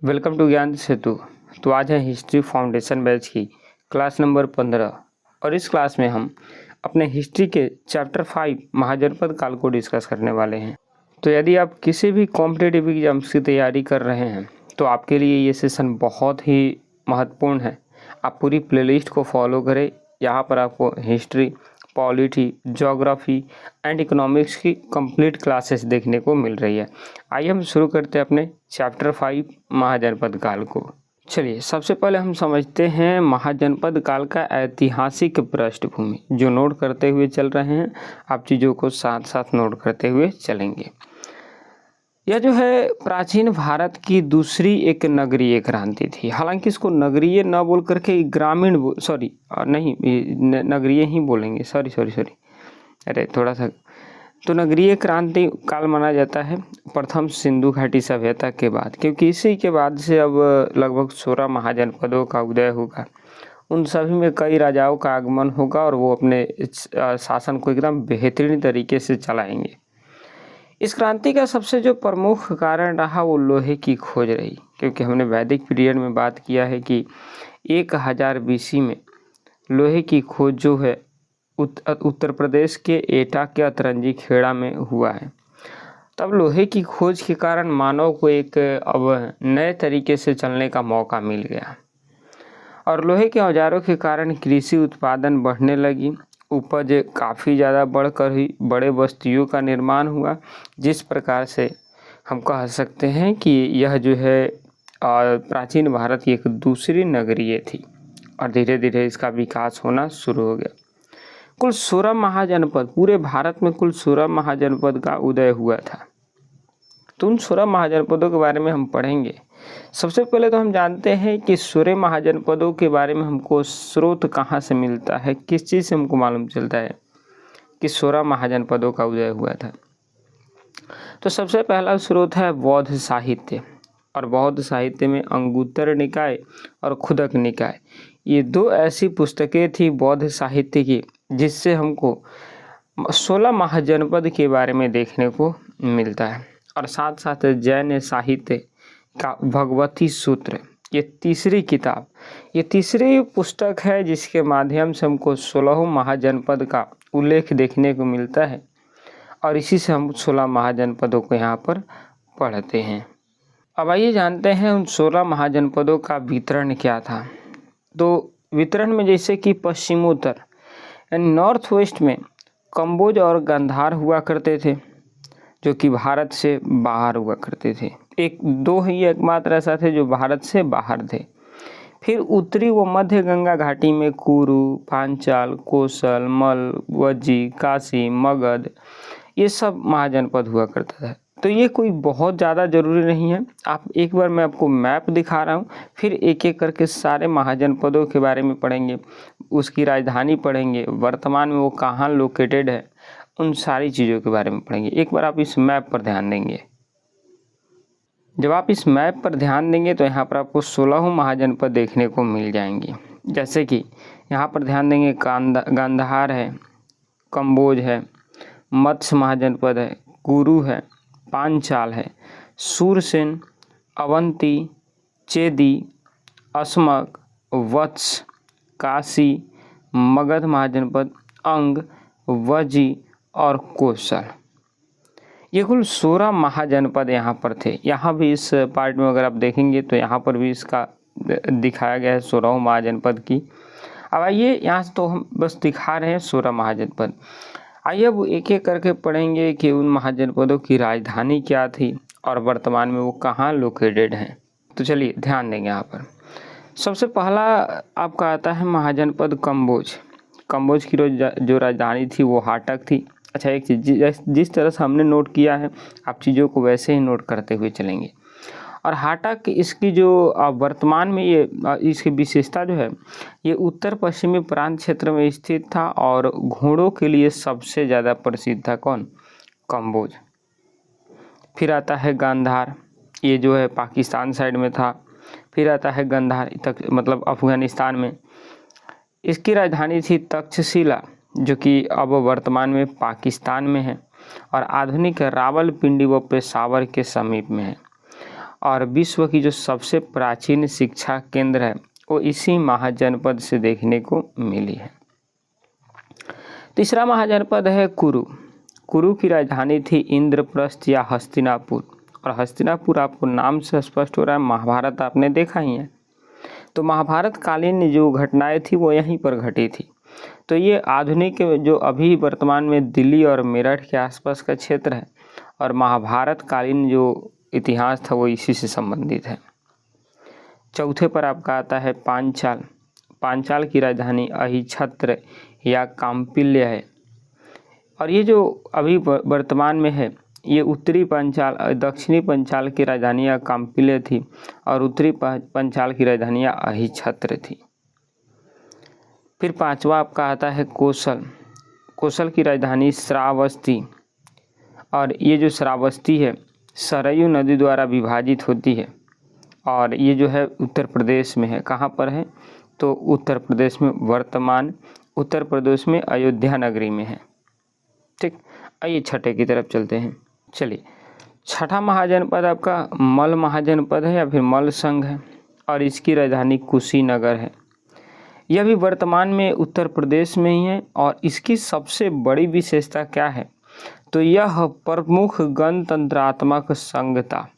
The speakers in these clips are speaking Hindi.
वेलकम टू ज्ञान सेतु। तो आज है हिस्ट्री फाउंडेशन बैच की क्लास नंबर 15 और इस क्लास में हम अपने हिस्ट्री के चैप्टर 5 महाजनपद काल को डिस्कस करने वाले हैं। तो यदि आप किसी भी कॉम्पिटिटिव एग्जाम्स की तैयारी कर रहे हैं तो आपके लिए ये सेशन बहुत ही महत्वपूर्ण है। आप पूरी प्लेलिस्ट को फॉलो करें। यहाँ पर आपको history, polity, geography and economics की कंप्लीट क्लासेस देखने को मिल रही है। आइए हम शुरू करते हैं अपने चैप्टर 5 महाजनपद काल को। चलिए सबसे पहले हम समझते हैं महाजनपद काल का ऐतिहासिक पृष्ठभूमि। जो नोट करते हुए चल रहे हैं, आप चीज़ों को साथ साथ नोट करते हुए चलेंगे। यह जो है प्राचीन भारत की दूसरी एक नगरीय क्रांति थी। हालांकि इसको नगरीय न बोल करके ग्रामीण नगरीय ही बोलेंगे। सॉरी अरे थोड़ा सा। तो नगरीय क्रांति काल माना जाता है प्रथम सिंधु घाटी सभ्यता के बाद, क्योंकि इसी के बाद से अब लगभग 16 महाजनपदों का उदय होगा। उन सभी में कई राजाओं का आगमन होगा और वो अपने शासन को एकदम बेहतरीन तरीके से चलाएंगे। इस क्रांति का सबसे जो प्रमुख कारण रहा वो लोहे की खोज रही, क्योंकि हमने वैदिक पीरियड में बात किया है कि 1000 BC में लोहे की खोज जो है उत्तर प्रदेश के एटा के अतरंजी खेड़ा में हुआ है। तब लोहे की खोज के कारण मानव को एक अब नए तरीके से चलने का मौका मिल गया और लोहे के औजारों के कारण कृषि उत्पादन बढ़ने लगी। उपज काफ़ी ज़्यादा बढ़कर ही बड़े बस्तियों का निर्माण हुआ, जिस प्रकार से हम कह सकते हैं कि यह जो है प्राचीन भारत की एक दूसरी नगरीय थी और धीरे धीरे इसका विकास होना शुरू हो गया। कुल 16 महाजनपद, पूरे भारत में कुल 16 महाजनपद का उदय हुआ था। तो उन 16 महाजनपदों के बारे में हम पढ़ेंगे। सबसे पहले तो हम जानते हैं कि 16 महाजनपदों के बारे में हमको स्रोत कहाँ से मिलता है, किस चीज़ से हमको मालूम चलता है कि 16 महाजनपदों का उदय हुआ था। तो सबसे पहला स्रोत है बौद्ध साहित्य, और बौद्ध साहित्य में अंगुत्तर निकाय और खुदक निकाय, ये दो ऐसी पुस्तकें थी बौद्ध साहित्य की जिससे हमको 16 महाजनपद के बारे में देखने को मिलता है। और साथ साथ जैन साहित्य का भगवती सूत्र, ये तीसरी पुस्तक है जिसके माध्यम से हमको 16 महाजनपद का उल्लेख देखने को मिलता है और इसी से हम 16 महाजनपदों को यहाँ पर पढ़ते हैं। अब आइए जानते हैं उन 16 महाजनपदों का वितरण क्या था। तो वितरण में जैसे कि पश्चिमोत्तर यानी नॉर्थ वेस्ट में कंबोज और गांधार हुआ करते थे, जो कि भारत से बाहर हुआ करते थे। दो ही एकमात्र ऐसा थे जो भारत से बाहर थे। फिर उत्तरी व मध्य गंगा घाटी में कुरु, पांचाल, कोसल, मल, वज्जी, काशी, मगध, ये सब महाजनपद हुआ करता था। तो ये कोई बहुत ज़्यादा ज़रूरी नहीं है। आप एक बार मैं आपको मैप दिखा रहा हूँ, फिर एक एक करके सारे महाजनपदों के बारे में पढ़ेंगे, उसकी राजधानी पढ़ेंगे, वर्तमान में वो कहाँ लोकेटेड है, उन सारी चीज़ों के बारे में पढ़ेंगे। एक बार आप इस मैप पर ध्यान देंगे। जब आप इस मैप पर ध्यान देंगे तो यहाँ पर आपको 16 महाजनपद देखने को मिल जाएंगे। जैसे कि यहाँ पर ध्यान देंगे गांधार है, कंबोज है, मत्स्य महाजनपद है, कुरु है, पांचाल है, सूरसेन, अवंती, चेदी, अस्मक, वत्स, काशी, मगध महाजनपद, अंग, वज्जी और कोसल, ये कुल 16 महाजनपद यहाँ पर थे। यहाँ भी इस पार्ट में अगर आप देखेंगे तो यहाँ पर भी इसका दिखाया गया है 16 महाजनपद की। अब आइए यहाँ से तो हम बस दिखा रहे हैं 16 महाजनपद। आइए अब एक एक करके पढ़ेंगे कि उन महाजनपदों की राजधानी क्या थी और वर्तमान में वो कहाँ लोकेटेड हैं। तो चलिए ध्यान देंगे यहाँ पर। सबसे पहला आपका आता है महाजनपद कंबोज। कंबोज की जो राजधानी थी वो हाटक थी। अच्छा, एक चीज़, जिस तरह से हमने नोट किया है आप चीज़ों को वैसे ही नोट करते हुए चलेंगे। और हाटक, इसकी जो वर्तमान में ये इसकी विशेषता जो है, ये उत्तर पश्चिमी प्रांत क्षेत्र में स्थित था और घोड़ों के लिए सबसे ज़्यादा प्रसिद्ध था। कौन? कंबोज। फिर आता है गांधार, ये जो है पाकिस्तान साइड में था। फिर आता है गांधार तक, मतलब अफगानिस्तान में। इसकी राजधानी थी तक्षशिला, जो कि अब वर्तमान में पाकिस्तान में है और आधुनिक रावलपिंडी व पेशावर के समीप में है। और विश्व की जो सबसे प्राचीन शिक्षा केंद्र है वो इसी महाजनपद से देखने को मिली है। तीसरा महाजनपद है कुरु। कुरु की राजधानी थी इंद्रप्रस्थ या हस्तिनापुर, और हस्तिनापुर आपको नाम से स्पष्ट हो रहा है, महाभारत आपने देखा ही है, तो महाभारत कालीन जो घटनाएं थी वो यहीं पर घटी थी। तो ये आधुनिक जो अभी वर्तमान में दिल्ली और मेरठ के आसपास का क्षेत्र है, और महाभारत कालीन जो इतिहास था वो इसी से संबंधित है। चौथे पर आपका आता है पांचाल। पांचाल की राजधानी अहिछत्र या काम्पिल्य है, और ये जो अभी वर्तमान में है ये उत्तरी पंचाल, दक्षिणी पंचाल की राजधानियाँ काम्पिल्य थी और उत्तरी पंचाल की राजधानियाँ अहिछत्र थी। फिर पांचवा आपका आता है कौशल। कौशल की राजधानी श्रावस्ती, और ये जो श्रावस्ती है सरयू नदी द्वारा विभाजित होती है, और ये जो है उत्तर प्रदेश में है। कहाँ पर है? तो उत्तर प्रदेश में, वर्तमान उत्तर प्रदेश में अयोध्या नगरी में है। ठीक, आइए छठे की तरफ चलते हैं। चलिए, छठा महाजनपद आपका मल महाजनपद है या फिर मल संघ है, और इसकी राजधानी कुशीनगर है। यह भी वर्तमान में उत्तर प्रदेश में ही है, और इसकी सबसे बड़ी विशेषता क्या है? तो यह प्रमुख गणतंत्रात्मक संघ था।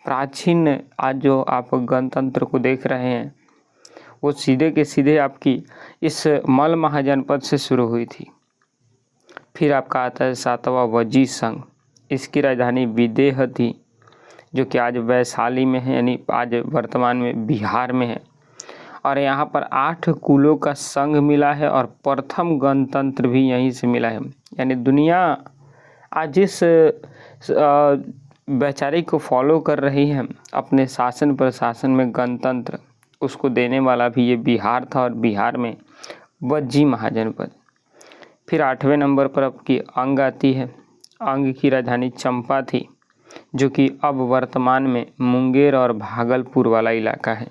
प्राचीन आज जो आप गणतंत्र को देख रहे हैं वो सीधे के सीधे आपकी इस मल महाजनपद से शुरू हुई थी। फिर आपका आता है सातवां वजी संघ। इसकी राजधानी विदेह थी, जो कि आज वैशाली में है, यानी आज वर्तमान में बिहार में है। और यहाँ पर 8 कुलों का संघ मिला है, और प्रथम गणतंत्र भी यहीं से मिला है। यानी दुनिया आज जिस वैचारिक को फॉलो कर रही है अपने शासन प्रशासन में गणतंत्र, उसको देने वाला भी ये बिहार था, और बिहार में वज्जी महाजनपद। फिर 8वें नंबर पर आपकी अंग आती है। अंग की राजधानी चंपा थी, जो कि अब वर्तमान में मुंगेर और भागलपुर वाला इलाका है।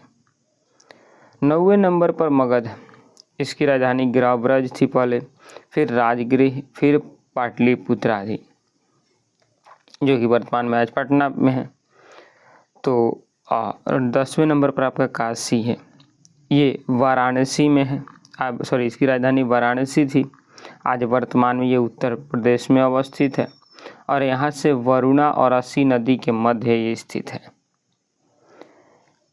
9वें नंबर पर मगध। इसकी राजधानी गिरिब्रज थी पहले, फिर राजगृह, फिर पाटलिपुत्रा थी, जो कि वर्तमान में आज पटना में है। तो 10वें नंबर पर आपका काशी है। ये वाराणसी में है, इसकी राजधानी वाराणसी थी, आज वर्तमान में ये उत्तर प्रदेश में अवस्थित है, और यहाँ से वरुणा और अस्सी नदी के मध्य ये स्थित है।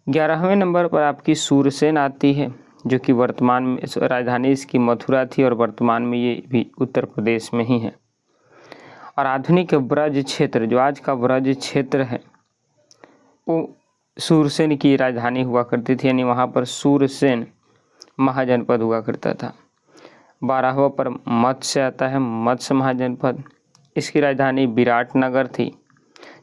11वें नंबर पर आपकी सूरसेन आती है, जो कि वर्तमान में राजधानी इसकी मथुरा थी, और वर्तमान में ये भी उत्तर प्रदेश में ही है। और आधुनिक ब्रज क्षेत्र, जो आज का ब्रज क्षेत्र है, वो सूरसेन की राजधानी हुआ करती थी, यानी वहाँ पर सूरसेन महाजनपद हुआ करता था। 12वां पर मत्स्य आता है, मत्स्य महाजनपद। इसकी राजधानी विराटनगर थी,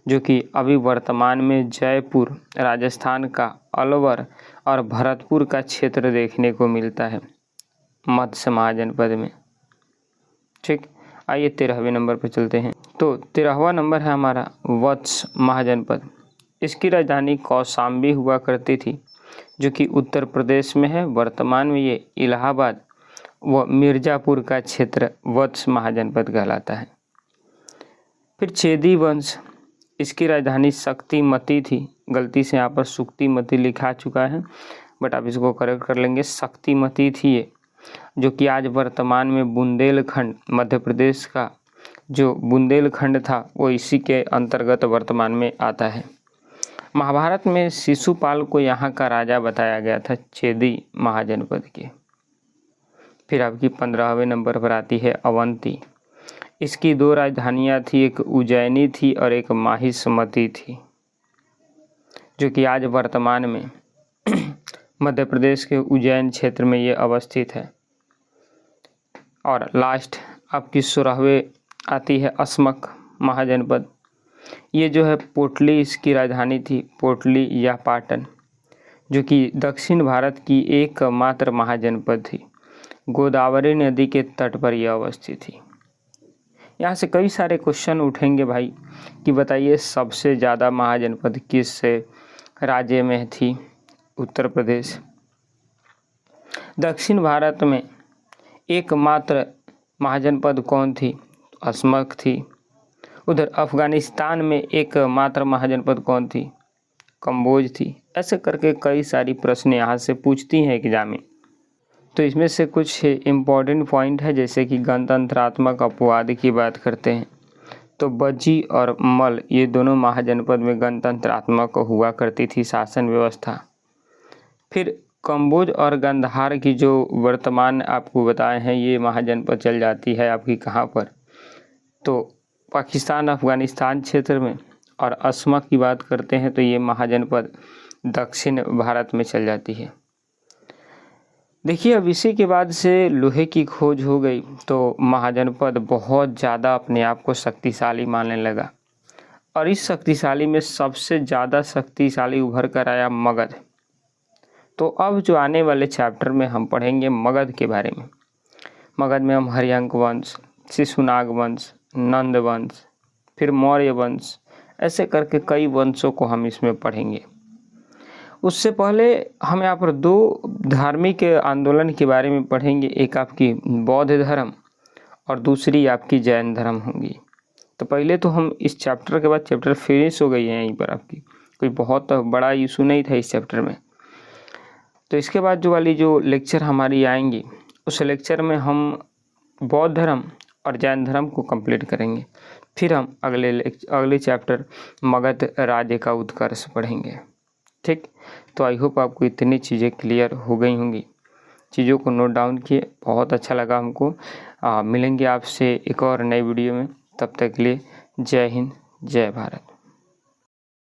जो कि अभी वर्तमान में जयपुर, राजस्थान का अलवर और भरतपुर का क्षेत्र देखने को मिलता है मत्स्य महाजनपद में। ठीक, आइए 13वें नंबर पर चलते हैं। तो 13वां नंबर है हमारा वत्स महाजनपद। इसकी राजधानी कौशाम्बी हुआ करती थी, जो कि उत्तर प्रदेश में है। वर्तमान में ये इलाहाबाद व मिर्ज़ापुर का क्षेत्र वत्स महाजनपद कहलाता है। फिर चेदी वंश। इसकी राजधानी शक्तिमती थी, गलती से यहाँ पर सुक्तिमती लिखा चुका है, बट आप इसको करेक्ट कर लेंगे, शक्तिमती थी ये, जो कि आज वर्तमान में बुंदेलखंड, मध्य प्रदेश का जो बुंदेलखंड था वो इसी के अंतर्गत वर्तमान में आता है। महाभारत में शिशुपाल को यहाँ का राजा बताया गया था चेदी महाजनपद के। फिर आपकी 15वें नंबर पर आती है अवंती। इसकी 2 राजधानियाँ थी, एक उज्जैनी थी और एक माहिष्मती थी, जो कि आज वर्तमान में मध्य प्रदेश के उज्जैन क्षेत्र में ये अवस्थित है। और लास्ट आपकी 16वें आती है अस्मक महाजनपद। ये जो है पोटली इसकी राजधानी थी, पोटली या पाटन, जो कि दक्षिण भारत की एकमात्र महाजनपद थी। गोदावरी नदी के तट पर यह अवस्थित थी। यहाँ से कई सारे क्वेश्चन उठेंगे भाई कि बताइए सबसे ज़्यादा महाजनपद किस राज्य में थी? उत्तर प्रदेश। दक्षिण भारत में एकमात्र महाजनपद कौन थी? अस्मक थी। उधर अफगानिस्तान में एकमात्र महाजनपद कौन थी? कंबोज थी। ऐसे करके कई सारी प्रश्न यहाँ से पूछती हैं एग्जाम में। तो इसमें से कुछ इम्पॉर्टेंट पॉइंट है, जैसे कि गणतंत्रात्मक अपवाद की बात करते हैं तो बज्जी और मल ये दोनों महाजनपद में गणतंत्रात्मक हुआ करती थी शासन व्यवस्था। फिर कंबोज और गंधार की जो वर्तमान आपको बताए हैं ये महाजनपद चल जाती है आपकी कहाँ पर, तो पाकिस्तान अफ़गानिस्तान क्षेत्र में। और असमा की बात करते हैं तो ये महाजनपद दक्षिण भारत में चल जाती है। देखिए अब इसी के बाद से लोहे की खोज हो गई तो महाजनपद बहुत ज़्यादा अपने आप को शक्तिशाली मानने लगा। और इस शक्तिशाली में सबसे ज़्यादा शक्तिशाली उभर कर आया मगध। तो अब जो आने वाले चैप्टर में हम पढ़ेंगे मगध के बारे में। मगध में हम हर्यंक वंश, शिशुनाग वंश, नंद वंश, फिर मौर्य वंश, ऐसे करके कई वंशों को हम इसमें पढ़ेंगे। उससे पहले हम यहाँ पर दो धार्मिक आंदोलन के बारे में पढ़ेंगे, एक आपकी बौद्ध धर्म और दूसरी आपकी जैन धर्म होंगी। तो पहले तो हम इस चैप्टर के बाद, चैप्टर फिनिश हो गई है यहीं पर आपकी, कोई बहुत बड़ा इशू नहीं था इस चैप्टर में। तो इसके बाद जो लेक्चर हमारी आएंगी उस लेक्चर में हम बौद्ध धर्म और जैन धर्म को कंप्लीट करेंगे। फिर हम अगले चैप्टर मगध राज्य का उत्कर्ष पढ़ेंगे। ठीक, तो आई होप आपको इतनी चीज़ें क्लियर हो गई होंगी। चीज़ों को नोट डाउन किए, बहुत अच्छा लगा हमको। मिलेंगे आपसे एक और नई वीडियो में, तब तक के लिए जय हिंद, जय भारत।